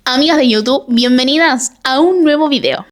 Amigas de YouTube, bienvenidas a un nuevo video.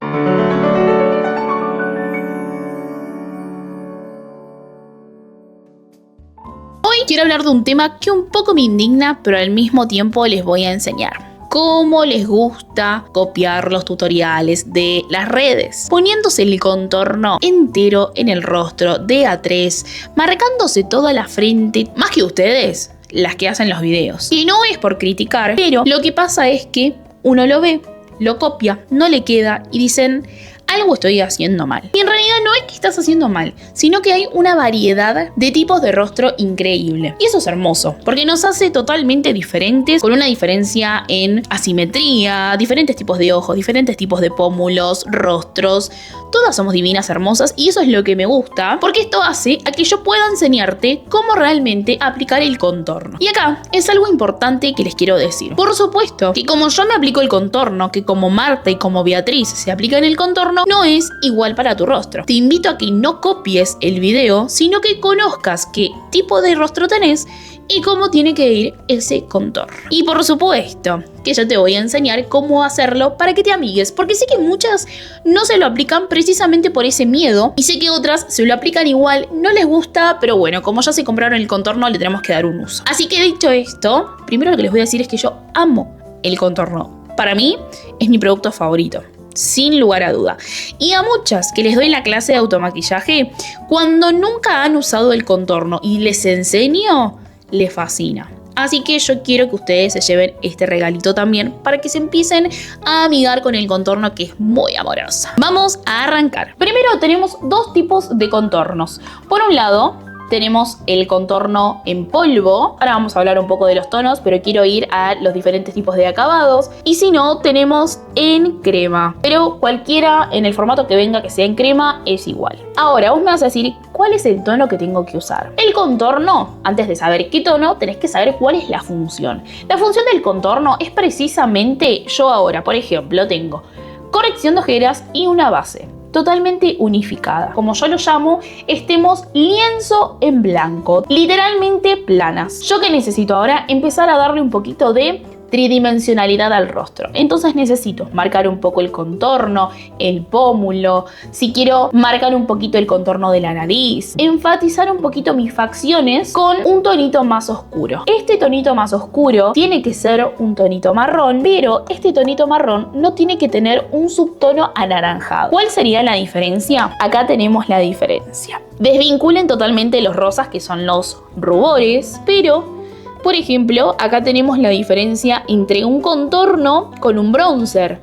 Hoy quiero hablar de un tema que un poco me indigna, pero al mismo tiempo les voy a enseñar cómo les gusta copiar los tutoriales de las redes, poniéndose el contorno entero en el rostro de A3, marcándose toda la frente, más que ustedes, las que hacen los videos. Y no es por criticar, pero lo que pasa es que uno lo ve, lo copia, no le queda y dicen, algo estoy haciendo mal. Y en realidad no es que estás haciendo mal, sino que hay una variedad de tipos de rostro increíble. Y eso es hermoso, porque nos hace totalmente diferentes, con una diferencia en asimetría, diferentes tipos de ojos, diferentes tipos de pómulos, rostros. Todas somos divinas, hermosas, y eso es lo que me gusta, porque esto hace a que yo pueda enseñarte cómo realmente aplicar el contorno. Y acá es algo importante que les quiero decir. Por supuesto que como yo me aplico el contorno, que como Marta y como Beatriz se aplican el contorno, no es igual para tu rostro. Te invito a que no copies el video, sino que conozcas qué tipo de rostro tenés y cómo tiene que ir ese contorno. Y por supuesto que yo te voy a enseñar cómo hacerlo para que te amigues, porque sé que muchas no se lo aplican precisamente por ese miedo y sé que otras se lo aplican igual, no les gusta, pero bueno, como ya se compraron el contorno le tenemos que dar un uso. Así que dicho esto, primero lo que les voy a decir es que yo amo el contorno. Para mí es mi producto favorito, sin lugar a duda. Y a muchas que les doy la clase de automaquillaje, cuando nunca han usado el contorno y les enseño, les fascina. Así que yo quiero que ustedes se lleven este regalito también para que se empiecen a amigar con el contorno, que es muy amoroso. Vamos a arrancar. Primero tenemos dos tipos de contornos. Por un lado tenemos el contorno en polvo. Ahora vamos a hablar un poco de los tonos, pero quiero ir a los diferentes tipos de acabados. Y si no, tenemos en crema. Pero cualquiera en el formato que venga que sea en crema es igual. Ahora vos me vas a decir, ¿cuál es el tono que tengo que usar? El contorno, antes de saber qué tono, tenés que saber cuál es la función. La función del contorno es precisamente, yo ahora, por ejemplo, tengo corrección de ojeras y una base totalmente unificada. Como yo lo llamo, estemos lienzo en blanco, literalmente planas. ¿Yo qué necesito ahora? Empezar a darle un poquito de tridimensionalidad al rostro. Entonces necesito marcar un poco el contorno, el pómulo, si quiero marcar un poquito el contorno de la nariz, enfatizar un poquito mis facciones con un tonito más oscuro. Este tonito más oscuro tiene que ser un tonito marrón, pero este tonito marrón no tiene que tener un subtono anaranjado. ¿Cuál sería la diferencia? Acá tenemos la diferencia. Desvinculen totalmente los rosas, que son los rubores, pero por ejemplo, acá tenemos la diferencia entre un contorno con un bronzer.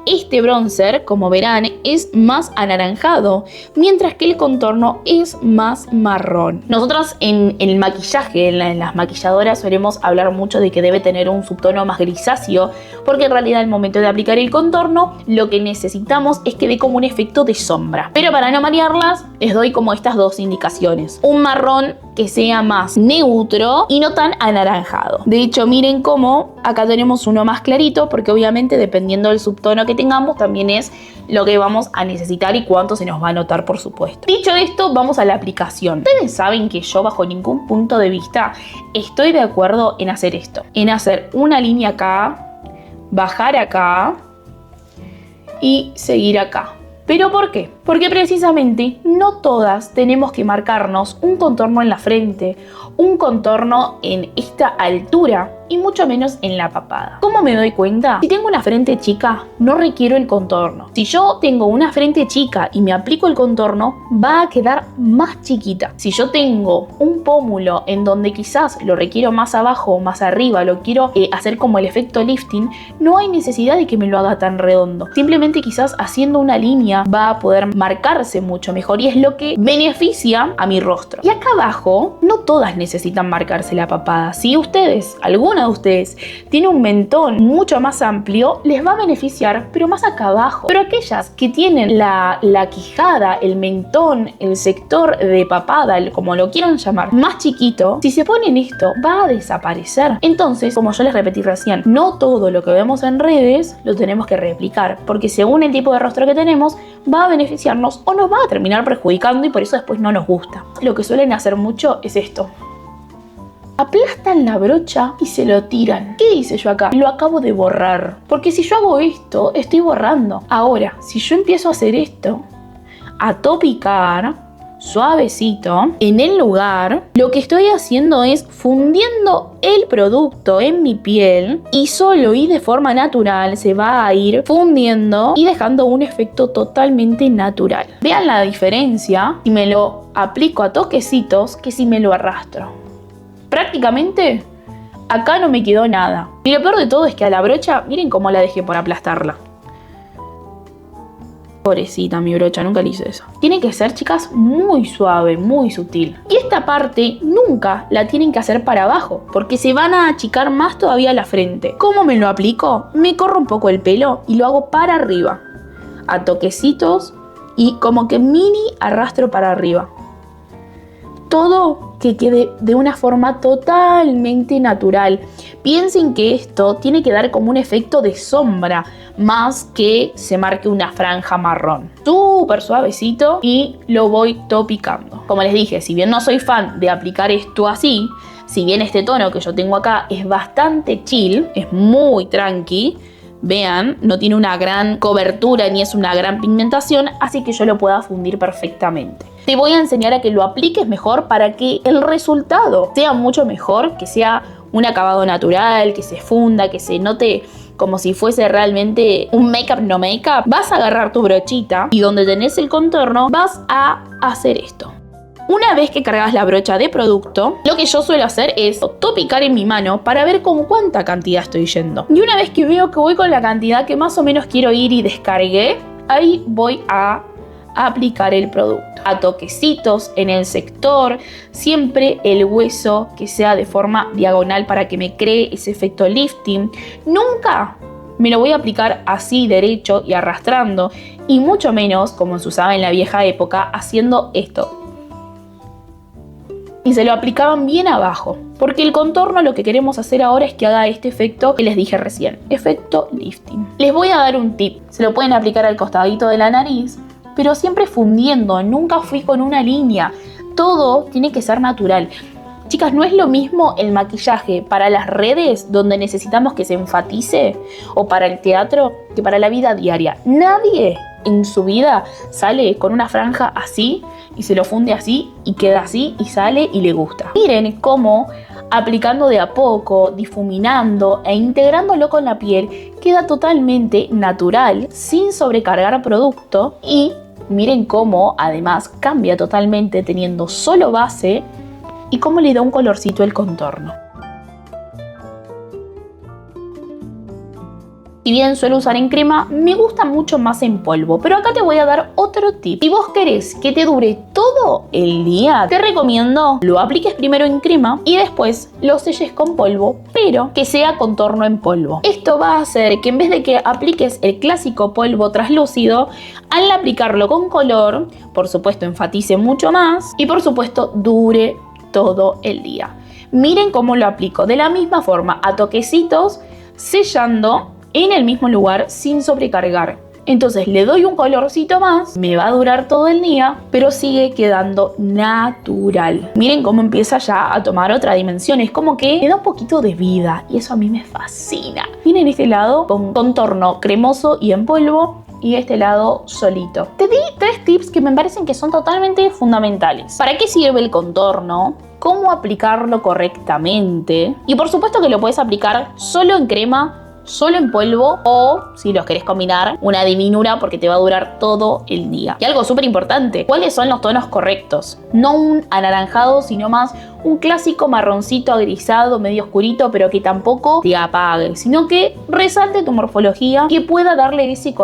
Este bronzer, como verán, es más anaranjado, mientras que el contorno es más marrón. Nosotras en el maquillaje, en las maquilladoras, solemos hablar mucho de que debe tener un subtono más grisáceo, porque en realidad al momento de aplicar el contorno, lo que necesitamos es que dé como un efecto de sombra. Pero para no marearlas, les doy como estas dos indicaciones. Un marrón que sea más neutro y no tan anaranjado. De hecho, miren cómo acá tenemos uno más clarito, porque obviamente dependiendo del subtono que tengamos también es lo que vamos a necesitar y cuánto se nos va a notar, por supuesto. Dicho esto, vamos a la aplicación. Ustedes saben que yo bajo ningún punto de vista estoy de acuerdo en hacer esto, en hacer una línea acá, bajar acá y seguir acá. ¿Pero por qué? Porque precisamente no todas tenemos que marcarnos un contorno en la frente, un contorno en esta altura y mucho menos en la papada. ¿Cómo me doy cuenta? Si tengo una frente chica, no requiero el contorno. Si yo tengo una frente chica y me aplico el contorno, va a quedar más chiquita. Si yo tengo un pómulo en donde quizás lo requiero más abajo o más arriba, lo quiero hacer como el efecto lifting, no hay necesidad de que me lo haga tan redondo. Simplemente quizás haciendo una línea va a poder marcarse mucho mejor y es lo que beneficia a mi rostro. Y acá abajo, no todas necesitan marcarse la papada. Si ustedes, alguna de ustedes, tiene un mentón mucho más amplio, les va a beneficiar, pero más acá abajo. Pero aquellas que tienen la quijada, el mentón, el sector de papada, como lo quieran llamar, más chiquito, si se ponen esto, va a desaparecer. Entonces, como yo les repetí recién, no todo lo que vemos en redes lo tenemos que replicar, porque según el tipo de rostro que tenemos, va a beneficiarnos o nos va a terminar perjudicando y por eso después no nos gusta. Lo que suelen hacer mucho es esto. aplastan la brocha y se lo tiran. ¿Qué hice yo acá? Lo acabo de borrar. Porque si yo hago esto, estoy borrando. Ahora, si yo empiezo a hacer esto, a topicar suavecito en el lugar, lo que estoy haciendo es fundiendo el producto en mi piel y solo y de forma natural se va a ir fundiendo y dejando un efecto totalmente natural. Vean la diferencia si me lo aplico a toquecitos que si me lo arrastro. Prácticamente acá no me quedó nada. Y lo peor de todo es que a la brocha, miren cómo la dejé por aplastarla. Pobrecita mi brocha, nunca le hice eso. Tiene que ser, chicas, muy suave, muy sutil. Y esta parte nunca la tienen que hacer para abajo, porque se van a achicar más todavía la frente. ¿Cómo me lo aplico? Me corro un poco el pelo y lo hago para arriba, a toquecitos y como que mini arrastro para arriba. Todo que quede de una forma totalmente natural. Piensen que esto tiene que dar como un efecto de sombra, más que se marque una franja marrón. Súper suavecito y lo voy topicando. Como les dije, si bien no soy fan de aplicar esto así, si bien este tono que yo tengo acá es bastante chill, es muy tranqui, vean, no tiene una gran cobertura ni es una gran pigmentación, así que yo lo pueda fundir perfectamente. Te voy a enseñar a que lo apliques mejor para que el resultado sea mucho mejor, que sea un acabado natural, que se funda, que se note como si fuese realmente un make-up no make-up. Vas a agarrar tu brochita y donde tenés el contorno vas a hacer esto. Una vez que cargas la brocha de producto, lo que yo suelo hacer es topicar en mi mano para ver con cuánta cantidad estoy yendo. Y una vez que veo que voy con la cantidad que más o menos quiero ir y descargué, ahí voy a aplicar el producto. A toquecitos en el sector, siempre el hueso que sea de forma diagonal para que me cree ese efecto lifting. Nunca me lo voy a aplicar así derecho y arrastrando, y mucho menos, como se usaba en la vieja época, haciendo esto. Y se lo aplicaban bien abajo, porque el contorno lo que queremos hacer ahora es que haga este efecto que les dije recién, efecto lifting. Les voy a dar un tip, se lo pueden aplicar al costadito de la nariz, pero siempre fundiendo, nunca fui con una línea, todo tiene que ser natural. Chicas, no es lo mismo el maquillaje para las redes donde necesitamos que se enfatice o para el teatro que para la vida diaria. Nadie en su vida sale con una franja así y se lo funde así y queda así y sale y le gusta. Miren cómo aplicando de a poco, difuminando e integrándolo con la piel queda totalmente natural sin sobrecargar producto, y miren cómo además cambia totalmente teniendo solo base y cómo le da un colorcito el contorno. Si bien suelo usar en crema, me gusta mucho más en polvo, pero acá te voy a dar otro tip. Si vos querés que te dure todo el día, te recomiendo lo apliques primero en crema y después lo selles con polvo, pero que sea contorno en polvo. Esto va a hacer que en vez de que apliques el clásico polvo translúcido, al aplicarlo con color, por supuesto enfatice mucho más y por supuesto dure todo el día. Miren cómo lo aplico, de la misma forma, a toquecitos, sellando en el mismo lugar sin sobrecargar. Entonces le doy un colorcito más, me va a durar todo el día, pero sigue quedando natural. Miren cómo empieza ya a tomar otra dimensión, es como que le da un poquito de vida y eso a mí me fascina. Miren este lado con contorno cremoso y en polvo, y este lado solito. Te di 3 tips que me parecen que son totalmente fundamentales. ¿Para qué sirve el contorno? ¿Cómo aplicarlo correctamente? Y por supuesto que lo puedes aplicar solo en crema, solo en polvo, o si los querés combinar, una diminura, porque te va a durar todo el día. Y algo súper importante, ¿cuáles son los tonos correctos? No un anaranjado, sino más un clásico marroncito agrisado, medio oscurito, pero que tampoco te apague, sino que resalte tu morfología, que pueda darle ese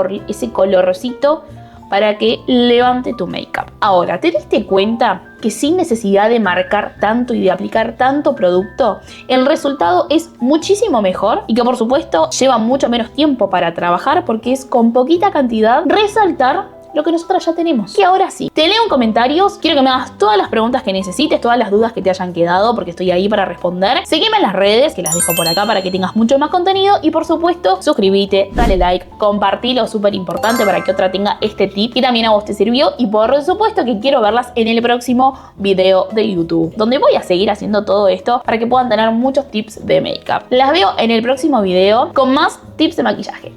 colorcito para que levante tu make-up. Ahora, ¿te diste cuenta que sin necesidad de marcar tanto y de aplicar tanto producto, el resultado es muchísimo mejor y que por supuesto lleva mucho menos tiempo para trabajar porque es con poquita cantidad resaltar lo que nosotras ya tenemos. Y ahora sí, te leo en comentarios, quiero que me hagas todas las preguntas que necesites, todas las dudas que te hayan quedado, porque estoy ahí para responder. Seguime en las redes, que las dejo por acá para que tengas mucho más contenido. Y por supuesto, suscríbete, dale like, compartilo, súper importante para que otra tenga este tip que también a vos te sirvió. Y por supuesto que quiero verlas en el próximo video de YouTube, donde voy a seguir haciendo todo esto para que puedan tener muchos tips de make-up. Las veo en el próximo video con más tips de maquillaje.